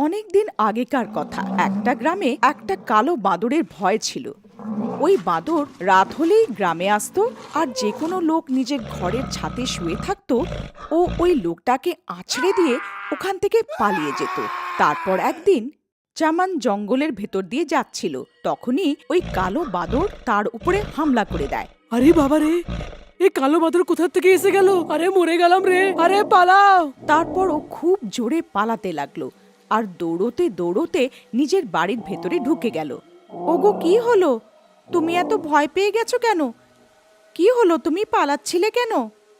অনেকদিন আগেকার কথা। একটা গ্রামে একটা কালো বাঁদরের ভয় ছিল। ওই বাঁদর রাত হলেই গ্রামে আসতো, আর যে কোনো লোক নিজের ঘরের ছাদে শুয়ে থাকতো ও ওই লোকটাকে আঁচড়ে দিয়ে ওখান থেকে পালিয়ে যেত। তারপর একদিন চামান জঙ্গলের ভেতর দিয়ে যাচ্ছিল, তখনই ওই কালো বাঁদর তার উপরে হামলা করে দেয়। আরে বাবা রে, এই কালো বাদর কোথা থেকে এসে গেল? আরে মরে গেলাম রে, আরে পালাও। তারপর ও খুব জোরে পালাতে লাগলো আর দৌড়তে দৌড়তে নিজের বাড়ির ভেতরে ঢুকে গেল। ওগো, কি হলো? তুমি এত ভয় পেয়ে গেছো কেন? কি হলো, তুমি পালাচ্ছিলে কেন?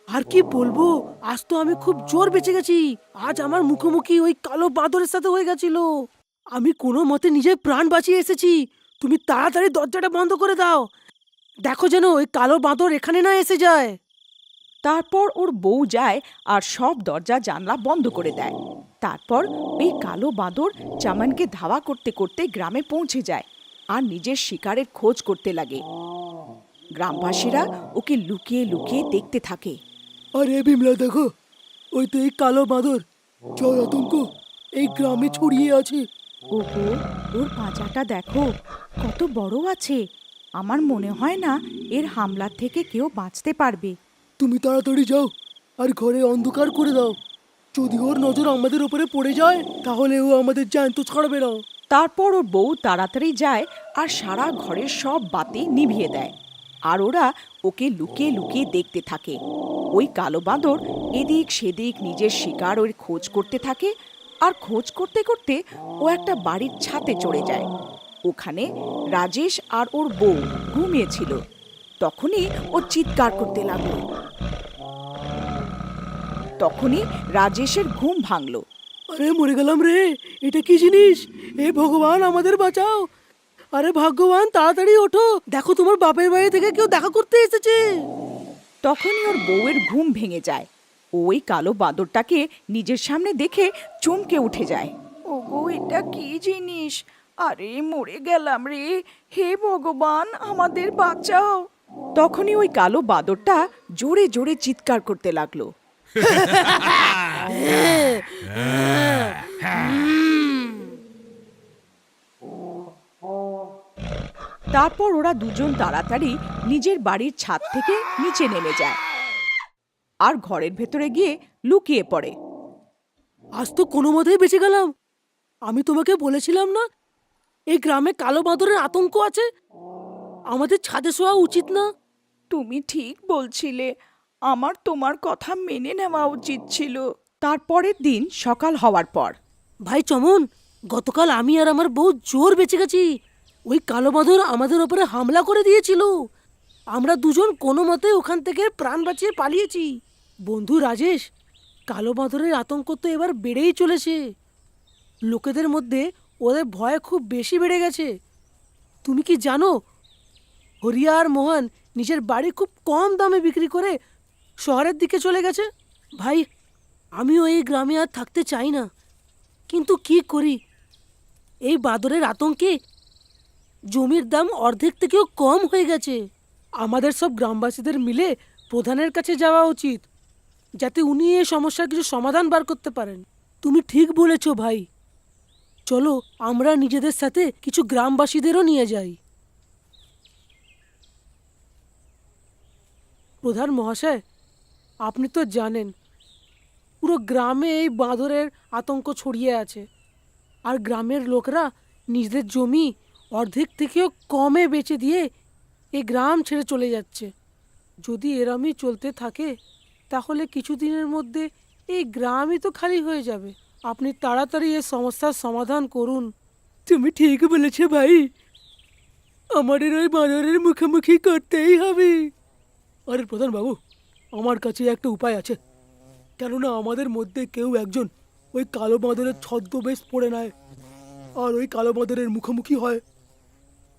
আর কি বলবো, আজ তো আমি খুব জোর বেঁচে গেছি। আজ আমার মুখোমুখি ওই কালো বাদরের সাথে হয়ে গেছিল। আমি কোনো মতে নিজের প্রাণ বাঁচিয়ে এসেছি। তুমি তাড়াতাড়ি দরজাটা বন্ধ করে দাও, দেখো যেন ওই কালো বাঁদর এখানে না এসে যায়। তারপর ওর বউ যায় আর সব দরজা জানলা বন্ধ করে দেয়। তারপর ওই কালো বাঁদর চামানকে ধাওয়া করতে করতে গ্রামে পৌঁছে যায় আর নিজের শিকারের খোঁজ করতে লাগে। গ্রামবাসীরা ওকে লুকিয়ে লুকিয়ে দেখতে থাকে। আরে বিমলা, দেখো, ওই তো এই কালো বাঁদর। জয় আতঙ্ক এই গ্রামে ছড়িয়ে আছে। ওগো, ওর পাঁজাটা দেখো, কত বড় আছে। আমার মনে হয় না এর হামলার থেকে কেউ বাঁচতে পারবে। তুমি তাড়াতাড়ি যাও আর ঘরে অন্ধকার করে দাও। যদি ওর নজর আমাদের উপরে পড়ে যায় তাহলে ও আমাদের জ্যান্ত ছাড়বে না। তারপর ওর বউ তাড়াতাড়ি যায় আর সারা ঘরের সব বাতি নিভিয়ে দেয়, আর ওরা ওকে লুকিয়ে লুকিয়ে দেখতে থাকে। ওই কালো বাঁদর এদিক সেদিক নিজের শিকার ওর খোঁজ করতে থাকে, আর খোঁজ করতে করতে ও একটা বাড়ির ছাদে চড়ে যায়। ওখানে রাজেশ আর ওর বউ ঘুমিয়েছিল। তখনই ও চিৎকার করতে লাগলো। তখনই রাজেশের ঘুম ভাঙলো। আরে মরে গেলাম রে, এটা কি জিনিস? এ ভগবান, আমাদের বাঁচাও। আরে ভাগ্যবান, তাড়াতাড়ি ওঠো, দেখো তোমার বাপের বাড়ি থেকে কেউ দেখা করতে এসেছে। তখনই ওর বউয়ের ঘুম ভেঙে যায়। ওই কালো বাঁদরটাকে নিজের সামনে দেখে চমকে উঠে যায়। ওগো, এটা কি জিনিস? আরে মরে গেলাম রে, হে ভগবান, আমাদের বাঁচাও। তখনই ওই কালো বাঁদরটা জোরে জোরে চিৎকার করতে লাগলো। তারপর ওরা দুজন তাড়াতাড়ি নিজের বাড়ির ছাদ থেকে নিচে নেমে যায় আর ঘরের ভেতরে গিয়ে লুকিয়ে পড়ে। আজ তো কোনো মতেই বেঁচে গেলাম। আমি তোমাকে বলেছিলাম না, এই গ্রামে কালো বাঁদরের আতঙ্ক আছে, আমাদের ছাদে শোয়া উচিত না। তুমি ঠিক বলছিলে, আমার তোমার কথা মেনে নেওয়া উচিত ছিল। তারপরের দিন সকাল হওয়ার পর ভাই চমন, গতকাল আমি আর আমার বউ জোর বেঁচে গেছি। ওই কালো বাঁদর আমাদের ওপরে হামলা করে দিয়েছিল। আমরা দুজন কোনো মতে ওখান থেকে প্রাণ বাঁচিয়ে পালিয়েছি। বন্ধু রাজেশ, কালো বাঁদরের আতঙ্ক তো এবার বেড়েই চলেছে। লোকেদের মধ্যে ওদের ভয় খুব বেশি বেড়ে গেছে। তুমি কি জানো, হরিয়া আর মোহন নিজের বাড়ি খুব কম দামে বিক্রি করে শহরের দিকে চলে গেছে। ভাই, আমিও এই গ্রামে আর থাকতে চাই না, কিন্তু কি করি, এই বাদরের আতঙ্কে জমির দাম অর্ধেক থেকেও কম হয়ে গেছে। আমাদের সব গ্রামবাসীদের মিলে প্রধানের কাছে যাওয়া উচিত, যাতে উনি এই সমস্যার কিছু সমাধান বার করতে পারেন। তুমি ঠিক বলেছ ভাই, চলো আমরা নিজেদের সাথে কিছু গ্রামবাসীদেরও নিয়ে যাই। প্রধান মহাশয়, আপনি তো জানেন পুরো গ্রামে এই বাঁদরের আতঙ্ক ছড়িয়ে আছে, আর গ্রামের লোকরা নিজেদের জমি অর্ধেক থেকেও কমে বেচে দিয়ে এই গ্রাম ছেড়ে চলে যাচ্ছে। যদি এরমই চলতে থাকে তাহলে কিছুদিনের মধ্যে এই গ্রামই তো খালি হয়ে যাবে। আপনি তাড়াতাড়ি এই সমস্যার সমাধান করুন। তুমি ঠিক বলেছ ভাই, আমাদের ওই বাঁদরের মুখোমুখি করতেই হবে। আরে প্রধান বাবু, আমার কাছে একটা উপায় আছে। কেননা আমাদের মধ্যে কেউ একজন ওই কালো বাঁদরের ছদ্মবেশ পড়ে নেয় আর ওই কালো বাঁদরের মুখোমুখি হয়।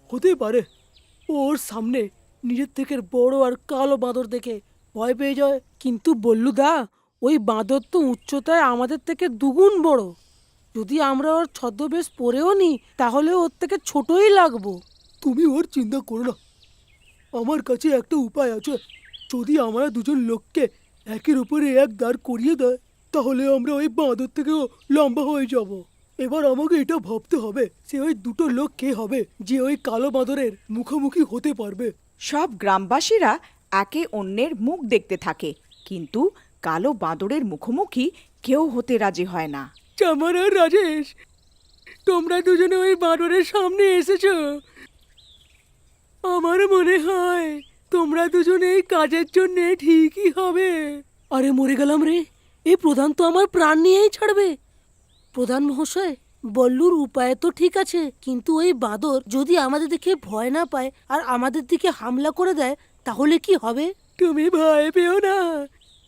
হতেই পারে ওর সামনে নিজের থেকে বড় আর কালো বাঁদর দেখে ভয় পেয়ে যায়। কিন্তু বল্লুদা, ওই বাঁদর তো উচ্চতায় আমাদের থেকে দুগুণ বড়। যদি আমরা ওর ছদ্মবেশ পরেও নিই তাহলে ওর থেকে ছোটই লাগবো। তুমি ওর চিন্তা করো না, আমার কাছে একটা উপায় আছে। যদি আমরা দুজন লোককে একের উপরে এক দাঁড় করিয়ে দেয় তাহলে আমরা ওই বাঁদর থেকেও লম্বা হয়ে যাব। এবার আমাকে এটা ভাবতে হবে যে ওই দুটো লোক কে হবে যে ওই কালো বাঁদরের মুখোমুখি হতে পারবে। সব গ্রামবাসীরা একে অন্যের মুখ দেখতে থাকে, কিন্তু কালো বাঁদরের মুখোমুখি কেউ হতে রাজি হয় না। চামার আর রাজেশ, তোমরা দুজনে ওই বাঁদরের সামনে এসেছো। আমার মনে হয় তোমরা দুজনে এই কাজের জন্য ঠিকই হবে। আরে মরে গেলাম রে, এই প্রধান তো আমার প্রাণ নিয়েই ছাড়বে। প্রধান মহাশয়, বল্লুর উপায় তো ঠিক আছে, কিন্তু ওই বাঁদর যদি আমাদের দেখে ভয় না পায় আর আমাদের দিকে হামলা করে দেয় তাহলে কি হবে? তুমি ভয় পেও না,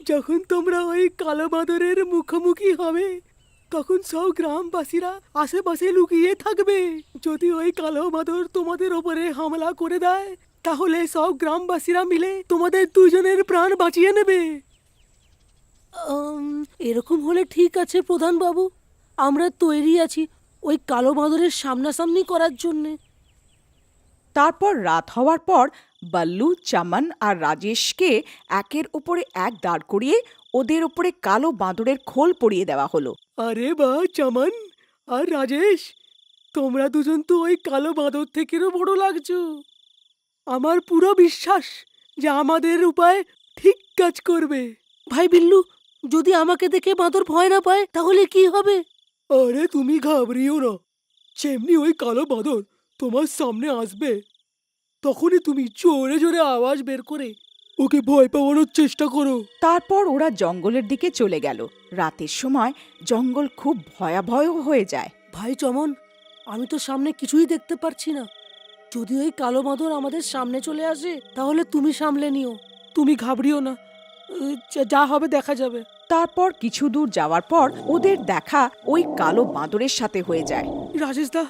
যখন তোমরা ওই কালো বাঁদরের মুখোমুখি হবে তখন সব গ্রামবাসীরা আশেপাশে লুকিয়ে থাকবে। যদি ওই কালো বাঁদর তোমাদের ওপরে হামলা করে দেয় তাহলে সব গ্রামবাসীরা মিলে তোমাদের দুজনের প্রাণ বাঁচিয়ে নেবে। এরকম হলে ঠিক আছে প্রধান বাবু, আমরা তৈরি আছি ওই কালো বাঁদরের সামনাসামনি করার জন্যে। তারপর রাত হওয়ার পর বল্লু, চমন আর রাজেশকে একের উপরে এক দাঁড় করিয়ে ওদের উপরে কালো বাঁদরের খোল পরিয়ে দেওয়া হলো। আরে বাহ চমন আর রাজেশ, তোমরা দুজন তো ওই কালো বাঁদর থেকেও বড় লাগছো। আমার পুরো বিশ্বাস যে আমাদের উপায় ঠিক কাজ করবে। ভাই বিল্লু, যদি আমাকে দেখে বাঁদর ভয় না পায় তাহলে কি হবে? আরে তুমি ঘাবড়িও না, যেমনি ওই কালো বাঁদর তোমার সামনে আসবে তখনই তুমি জোরে জোরে আওয়াজ বের করে ওকে ভয় পাওয়ানোর চেষ্টা করো। তারপর ওরা জঙ্গলের দিকে চলে গেল। রাতের সময় জঙ্গল খুব ভয়াবহ হয়ে যায়। ভাই চমন, আমি তো সামনে কিছুই দেখতে পারছি না। যদি ওই কালো বাঁদর আমাদের সামনে চলে আসে তাহলে তুমি সামলে নিও, তুমি ঘাবড়িও না, যা হবে দেখা যাবে। তারপর কিছু দূর যাওয়ার পর ওদের দেখা ওই কালো বাঁদরের সাথে হয়ে যায়। রাজেশ দা,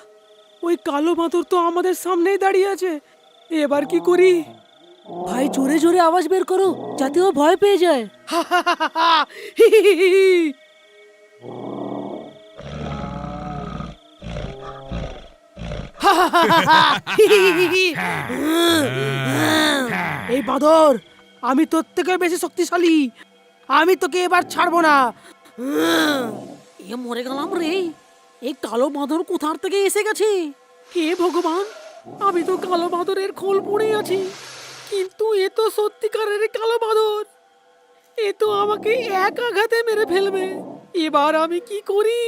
ওই কালো বাঁদর তো আমাদের সামনেই দাঁড়িয়ে আছে, এবার কি করি? ভাই জোরে জোরে আওয়াজ বের করো যাতে ও ভয় পেয়ে যায়। এই বাঁদর, আমি তোর থেকে বেশি শক্তিশালী, আমি তোকে এবার ছাড়বো না। এ মরে গেলাম রে, এই কালো বাঁদর কোথার থেকে এসে গেছে? হে ভগবান, আমি তো কালো বাঁদরের খোল পড়ে আছি, কিন্তু এ তো সত্যিকারের কালো বাঁদর। এ তো আমাকে এক আঘাতে মেরে ফেলবে, এবার আমি কি করি?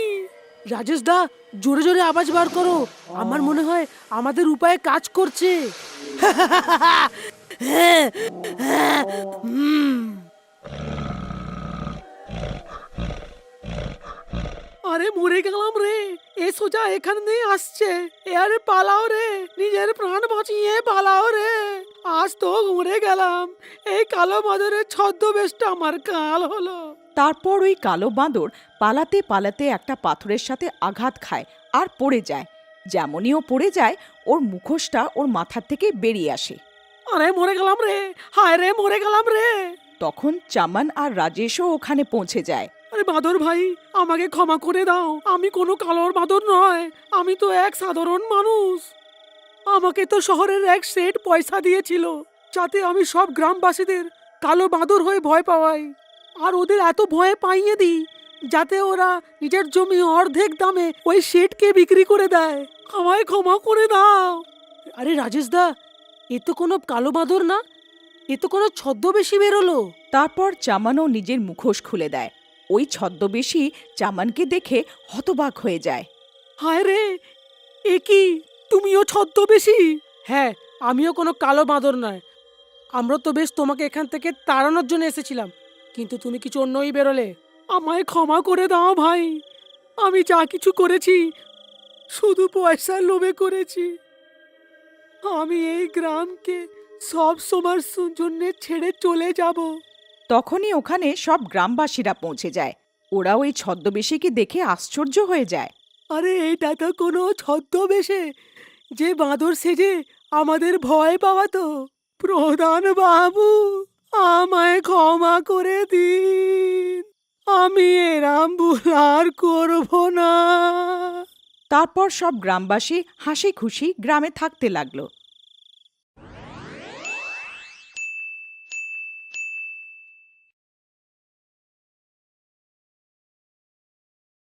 রাজেশ দা, জোরে জোরে আওয়াজ বার করো, আমার মনে হয় আমাদের উপায়ে কাজ করছে। আরে মরে গেলাম রে, এ সোজা এখান দিয়ে আসছে। আরে পালাও রে, নিজের প্রাণ বাঁচিয়ে পালাও রে, আজ তো মরে গেলাম। এই কালো বাঁদরের ছদ্মবেশটা আমার কাল হলো। তারপর ওই কালো বাঁদর পালাতে পালাতে একটা পাথরের সাথে আঘাত খায় আর পড়ে যায়। যেমনই ও পড়ে যায়, ওর মুখোশটা ওর মাথার থেকে বেরিয়ে আসে। আরে মরে গেলাম রে, হায় রে মরে গেলাম রে। তখন চমন আর রাজেশও ওখানে পৌঁছে যায়। আরে বাঁদর ভাই, আমাকে ক্ষমা করে দাও, আমি কোনো কালোর বাঁদর নয়, আমি তো এক সাধারণ মানুষ। আমাকে তো শহরের এক সেট পয়সা দিয়েছিল যাতে আমি সব গ্রামবাসীদের কালো বাঁদর হয়ে ভয় পাওয়াই, আর ওদের এত ভয়ে পাইয়ে দিই যাতে ওরা নিজের জমি অর্ধেক দামে ওই সেটকে বিক্রি করে দেয়। আমায় ক্ষমা করে দাও। আরে রাজেশ দা, এ তো কোনো কালো বাঁদর না, এ তো কোনো ছদ্মবেশী বেরোলো। তারপর চমনও নিজের মুখোশ খুলে দেয়। ওই ছদ্মবেশী চমনকে দেখে হতবাক হয়ে যায়। হায় রে, এ কি, তুমিও ছদ্মবেশী? হ্যাঁ, আমিও কোনো কালো বাঁদর নয়, আমরা তো বেশ তোমাকে এখান থেকে তাড়ানোর জন্য এসেছিলাম, কিন্তু তুমি কিছু অন্যই বেরোলে। আমায় ক্ষমা করে দাও ভাই, আমি যা কিছু করেছি শুধু পয়সার লোভে করেছি। আমি এই গ্রামকে সব সময়ের জন্য ছেড়ে চলে যাব। তখনই ওখানে সব গ্রামবাসীরা পৌঁছে যায়। ওরা ওই ছদ্মবেশীকে দেখে আশ্চর্য হয়ে যায়। আরে এটা তো কোনো ছদ্মবেশে যে বাঁদর সেজে আমাদের ভয় পাওয়াতো। প্রধান বাবু, আমায় ক্ষমা করে দিন, আমি এরাম ভুল আর করব না। তারপর সব গ্রামবাসী হাসি খুশি গ্রামে থাকতে লাগলো।